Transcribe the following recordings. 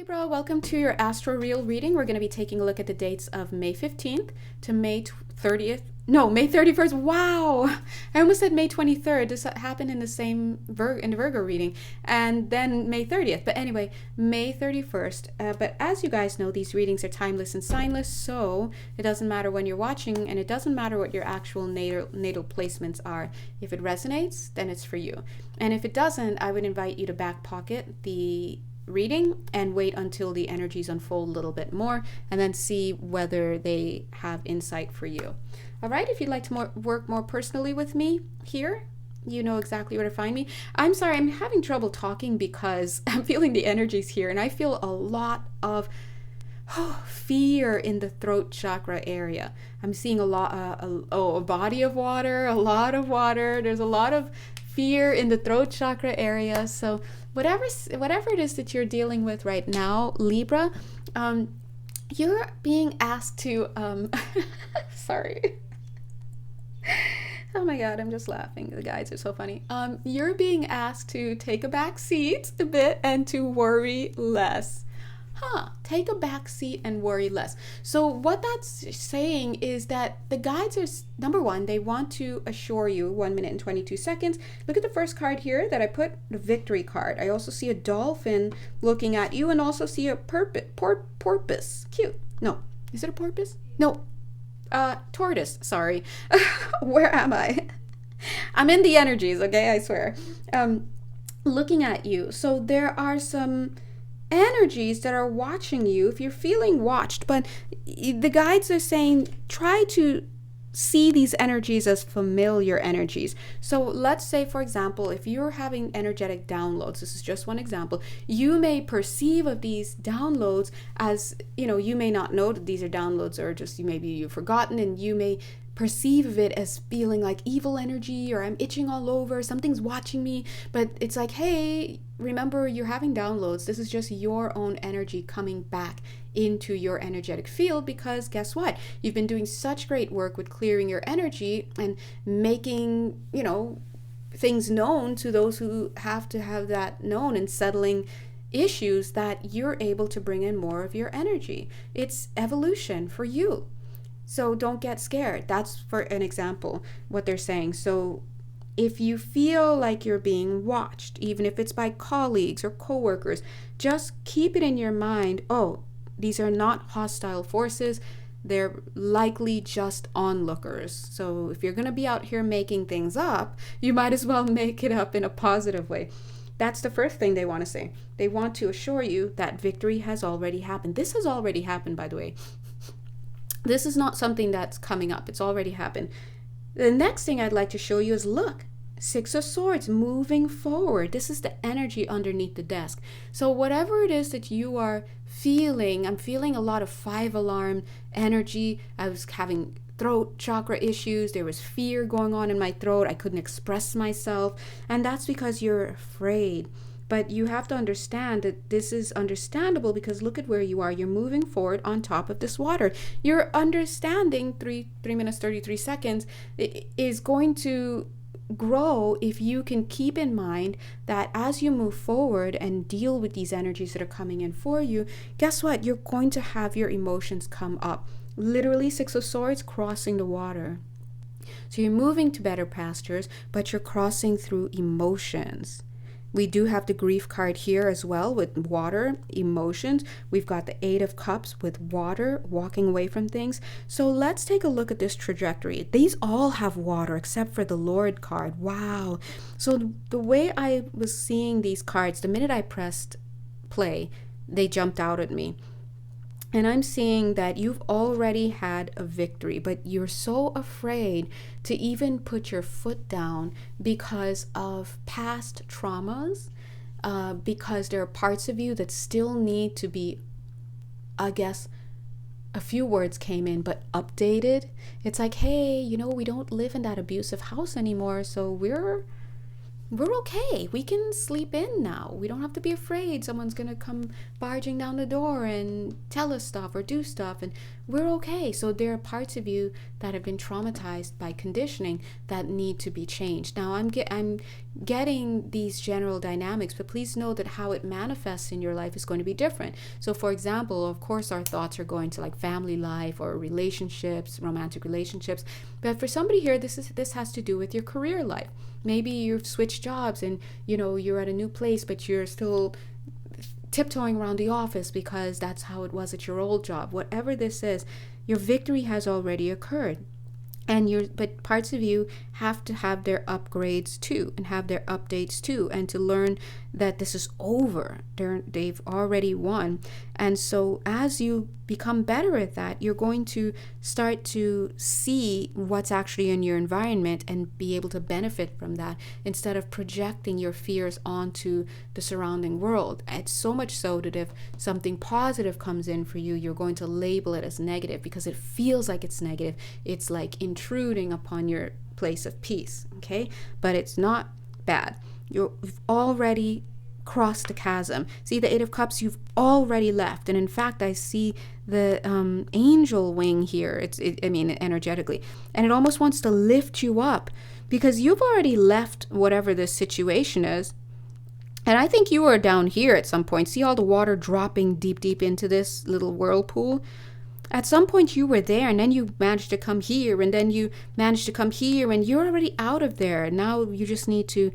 Libra, welcome to your Astro Real reading. We're going to be taking a look at the dates of May 15th to May 30th. No, May 31st. Wow! I almost said May 23rd. This happened in the same in the Virgo reading. And then May 30th. But anyway, May 31st. But as you guys know, these readings are timeless and signless, so it doesn't matter when you're watching, and it doesn't matter what your actual natal placements are. If it resonates, then it's for you. And if it doesn't, I would invite you to back pocket the reading and wait until the energies unfold a little bit more and then see whether they have insight for you. All right, if you'd like to work more personally with me here, you know exactly where to find me. I'm sorry, I'm having trouble talking because I'm feeling the energies here, and I feel a lot of fear in the throat chakra area. I'm seeing a lot, a body of water, a lot of water. There's a lot of fear in the throat chakra area. So whatever it is that you're dealing with right now, Libra, you're being asked to sorry. Oh my God, I'm just laughing. The guys are so funny. You're being asked to take a back seat a bit and to worry less. Take a back seat and worry less. So what that's saying is that the guides are, number one, they want to assure you, 1 minute and 22 seconds. Look at the first card here that I put, the victory card. I also see a dolphin looking at you and also see a porpoise. Cute. No, is it a porpoise? No, tortoise, sorry. Where am I? I'm in the energies, okay, I swear. Looking at you. So there are some energies that are watching you if you're feeling watched, but the guides are saying try to see these energies as familiar energies. So let's say, for example, if you're having energetic downloads, this is just one example, you may perceive of these downloads as, you may not know that these are downloads, or just maybe you've forgotten, and you may perceive of it as feeling like evil energy, or I'm itching all over, something's watching me. But it's like, hey, remember, you're having downloads. This is just your own energy coming back into your energetic field, because guess what? You've been doing such great work with clearing your energy and making, things known to those who have to have that known, and settling issues, that you're able to bring in more of your energy. It's evolution for you. So don't get scared. That's, for an example, what they're saying. So if you feel like you're being watched, even if it's by colleagues or coworkers, just keep it in your mind, these are not hostile forces. They're likely just onlookers. So if you're going to be out here making things up, you might as well make it up in a positive way. That's the first thing they want to say. They want to assure you that victory has already happened. This has already happened, by the way. This is not something that's coming up. It's already happened. The next thing I'd like to show you is, look, Six of Swords moving forward. This is the energy underneath the desk. So whatever it is that you are feeling, I'm feeling a lot of 5-alarm energy. I was having throat chakra issues. There was fear going on in my throat. I couldn't express myself. And that's because you're afraid. But you have to understand that this is understandable, because look at where you are. You're moving forward on top of this water. Your understanding, 3 minutes, 33 seconds, is going to grow if you can keep in mind that as you move forward and deal with these energies that are coming in for you, guess what? You're going to have your emotions come up. Literally, 6 of Swords, crossing the water. So you're moving to better pastures, but you're crossing through emotions. We do have the grief card here as well, with water, emotions. We've got the 8 of Cups with water, walking away from things. So let's take a look at this trajectory. These all have water except for the Lord card. Wow. So the way I was seeing these cards, the minute I pressed play, they jumped out at me. And I'm seeing that you've already had a victory, but you're so afraid to even put your foot down because of past traumas, because there are parts of you that still need to be, I guess, a few words came in, but updated. It's like, hey, we don't live in that abusive house anymore, so we're we're okay. We can sleep in now. We don't have to be afraid someone's going to come barging down the door and tell us stuff or do stuff. And we're okay. So there are parts of you that have been traumatized by conditioning that need to be changed. Now, I'm getting these general dynamics, but please know that how it manifests in your life is going to be different. So, for example, of course, our thoughts are going to like family life or relationships, romantic relationships. But for somebody here, this has to do with your career life. Maybe you've switched jobs and, you're at a new place, but you're still tiptoeing around the office because that's how it was at your old job. Whatever this is, your victory has already occurred. But parts of you have to have their upgrades too and have their updates too, and to learn that this is over. They've already won. And so as you become better at that, you're going to start to see what's actually in your environment and be able to benefit from that instead of projecting your fears onto the surrounding world. It's so much so that if something positive comes in for you, you're going to label it as negative because it feels like it's negative. It's like intruding upon your place of peace, okay? But it's not bad. You've already crossed the chasm. See, the Eight of Cups, you've already left. And in fact, I see the angel wing here. Energetically. And it almost wants to lift you up because you've already left whatever this situation is. And I think you were down here at some point. See all the water dropping deep into this little whirlpool? At some point you were there, and then you managed to come here, and then you managed to come here, and you're already out of there. Now you just need to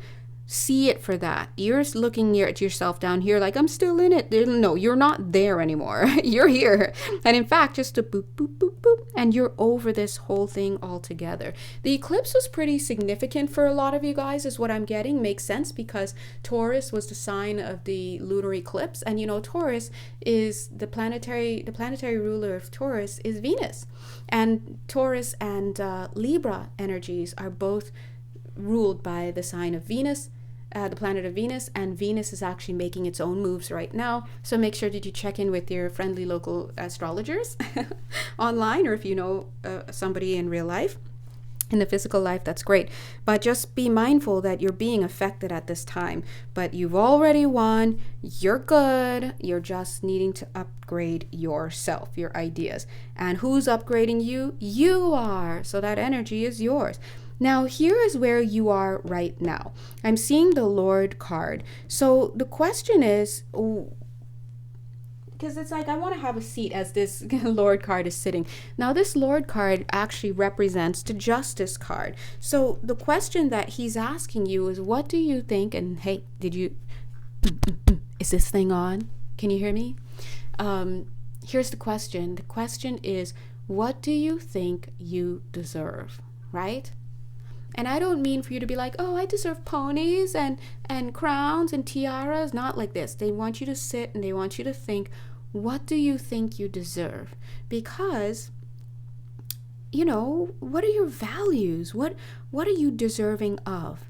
see it for that. You're looking at yourself down here like, I'm still in it. No, you're not there anymore. You're here. And in fact, just a boop, boop, boop, boop, and you're over this whole thing altogether. The eclipse was pretty significant for a lot of you guys, is what I'm getting. Makes sense because Taurus was the sign of the lunar eclipse. And Taurus is the planetary ruler of Taurus is Venus. And Taurus and Libra energies are both ruled by the sign of Venus, the planet of Venus, and Venus is actually making its own moves right now. So make sure that you check in with your friendly local astrologers online, or if you know somebody in real life. In the physical life, that's great. But just be mindful that you're being affected at this time. But you've already won. You're good. You're just needing to upgrade yourself, your ideas. And who's upgrading you? You are. So that energy is yours. Now, here is where you are right now. I'm seeing the Lord card. So the question is, because it's like I want to have a seat as this Lord card is sitting. Now, this Lord card actually represents the Justice card. So the question that he's asking you is, what do you think? And hey, is this thing on? Can you hear me? Here's the question. The question is, what do you think you deserve, right? And I don't mean for you to be like, oh, I deserve ponies and crowns and tiaras. Not like this. They want you to sit and they want you to think, what do you think you deserve? Because, what are your values? What are you deserving of?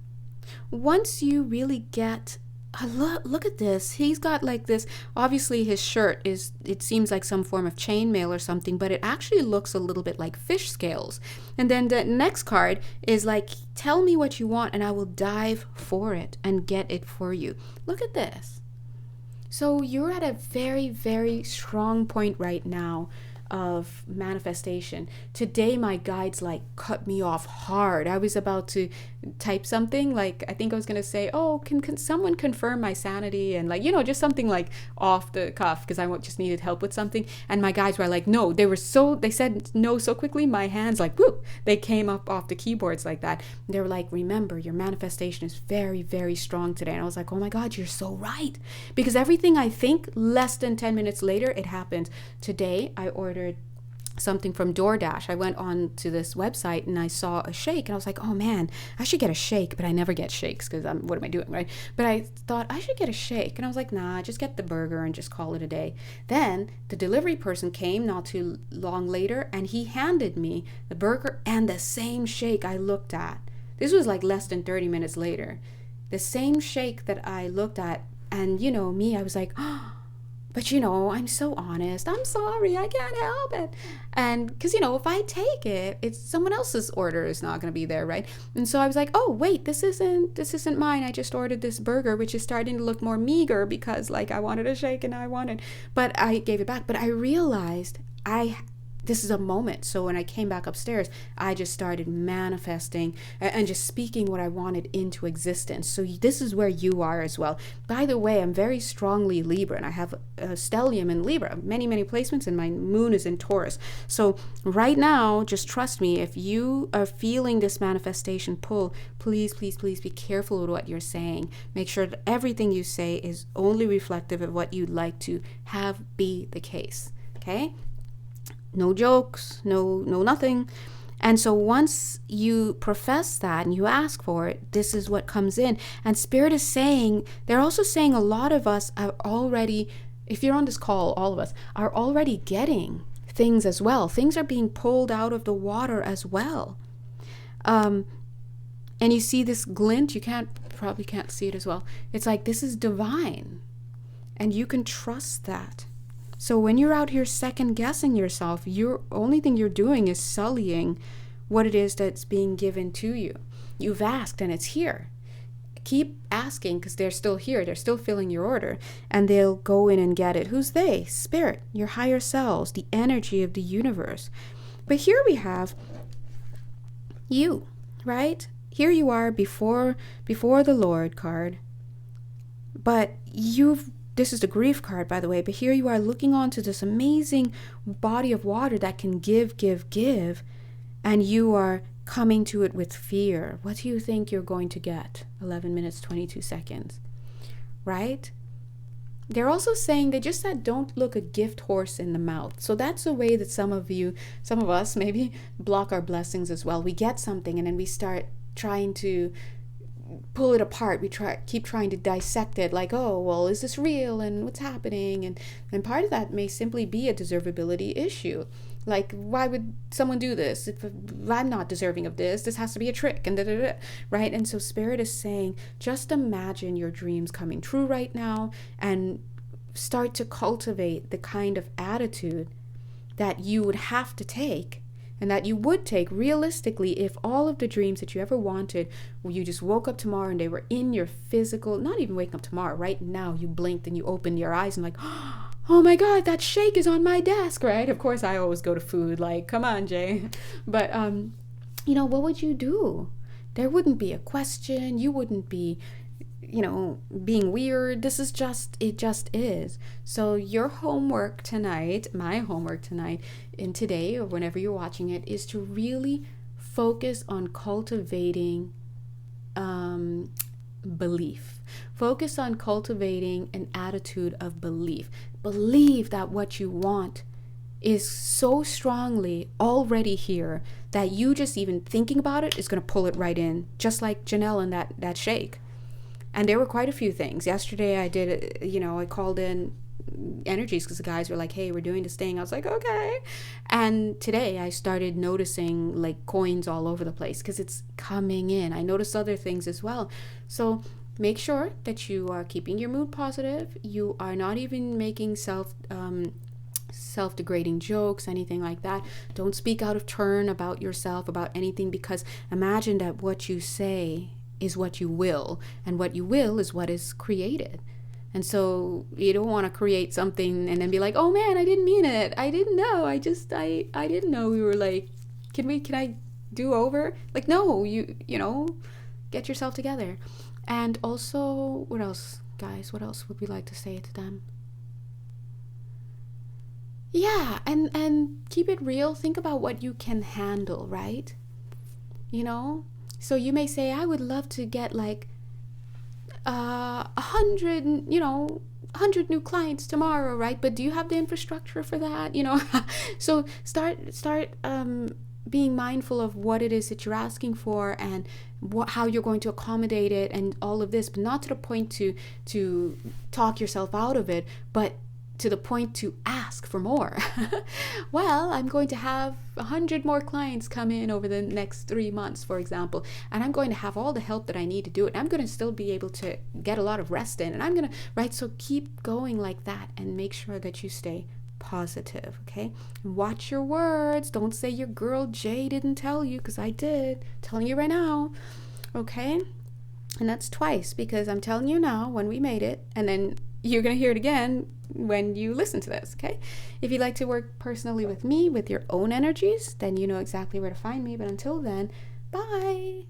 Once you really get, look at this. He's got like this, obviously his shirt it seems like some form of chainmail or something, but it actually looks a little bit like fish scales. And then the next card is like, tell me what you want and I will dive for it and get it for you. Look at this. So you're at a very, very strong point right now of manifestation. Today my guides like cut me off hard. I was about to type something like, I think I was gonna say, oh, can someone confirm my sanity, and like, just something like off the cuff because I just needed help with something. And my guides were like, no, they said no so quickly, my hands like whoop, they came up off the keyboards like that. And they were like, remember, your manifestation is very, very strong today. And I was like, oh my God, you're so right, because everything I think, less than 10 minutes later it happens. Today I ordered something from DoorDash. I went on to this website and I saw a shake and I was like, oh man, I should get a shake, but I never get shakes because what am I doing, right? But I thought I should get a shake and I was like, nah, just get the burger and just call it a day. Then the delivery person came not too long later and he handed me the burger and the same shake I looked at. This was like less than 30 minutes later. The same shake that I looked at, and me, I was like, oh, but I'm so honest. I'm sorry. I can't help it. And because, if I take it, it's someone else's order is not going to be there, right? And so I was like, oh, wait, this isn't mine. I just ordered this burger, which is starting to look more meager because like I wanted a shake and but I gave it back. But I realized this is a moment. So when I came back upstairs, I just started manifesting and just speaking what I wanted into existence. So this is where you are as well. By the way, I'm very strongly Libra, and I have a stellium in Libra, many, many placements, and my moon is in Taurus. So right now, just trust me, if you are feeling this manifestation pull, please, please, please be careful with what you're saying. Make sure that everything you say is only reflective of what you'd like to have be the case. Okay? No jokes, no nothing. And so once you profess that and you ask for it, this is what comes in. And Spirit is saying, they're also saying a lot of us are already, if you're on this call, all of us are already getting things as well. Things are being pulled out of the water as well. And you see this glint, you probably can't see it as well. It's like, this is divine. And you can trust that. So when you're out here second guessing yourself, only thing you're doing is sullying what it is that's being given to you. You've asked and it's here. Keep asking because they're still here. They're still filling your order and they'll go in and get it. Who's they? Spirit, your higher selves, the energy of the universe. But here we have you, right? Here you are before the Lord card. But this is the grief card, by the way, but here you are looking onto this amazing body of water that can give, and you are coming to it with fear. What do you think you're going to get? 11 minutes, 22 seconds, right? They're also saying, they just said, don't look a gift horse in the mouth. So that's a way that some of us maybe block our blessings as well. We get something and then we start trying to pull it apart. We keep trying to dissect it, like, oh, well, is this real and what's happening? And part of that may simply be a deservability issue. Like, why would someone do this? If I'm not deserving of this has to be a trick, and right? And so Spirit is saying, just imagine your dreams coming true right now and start to cultivate the kind of attitude that you would have to take and that you would take realistically if all of the dreams that you ever wanted, where you just woke up tomorrow and they were in your physical, not even waking up tomorrow, right now, you blinked and you opened your eyes and like, oh my God, that shake is on my desk, right? Of course, I always go to food, like, come on, Jay. But, what would you do? There wouldn't be a question. You wouldn't be, being weird. It just is. So your homework tonight, my homework tonight, and today, or whenever you're watching it, is to really focus on cultivating belief. Focus on cultivating an attitude of belief. Believe that what you want is so strongly already here that you just even thinking about it is going to pull it right in, just like Janelle and that shake. And there were quite a few things. Yesterday I did, I called in energies because the guys were like, hey, we're doing this thing. I was like, okay. And today I started noticing like coins all over the place because it's coming in. I noticed other things as well. So make sure that you are keeping your mood positive. You are not even making self-degrading jokes, anything like that. Don't speak out of turn about yourself, about anything, because imagine that what you say is what you will, and what you will is what is created. And so you don't want to create something and then be like, oh man, I didn't mean it. I didn't know. I didn't know we were like, can I do over? Like, no, you get yourself together. And also, what else, guys? What else would we like to say to them? Yeah, and keep it real. Think about what you can handle, right? So you may say, I would love to get like 100 new clients tomorrow, right? But do you have the infrastructure for that? So start being mindful of what it is that you're asking for and how you're going to accommodate it and all of this, but not to the point to talk yourself out of it, but to the point to ask for more. Well, I'm going to have 100 more clients come in over the next 3 months, for example, and I'm going to have all the help that I need to do it. I'm going to still be able to get a lot of rest in, and I'm going to, right? So keep going like that and make sure that you stay positive, okay? Watch your words. Don't say your girl Jay didn't tell you, because I did. I'm telling you right now, okay? And that's twice, because I'm telling you now when we made it, and then you're going to hear it again when you listen to this, okay? If you'd like to work personally with me with your own energies, then you know exactly where to find me. But until then, bye.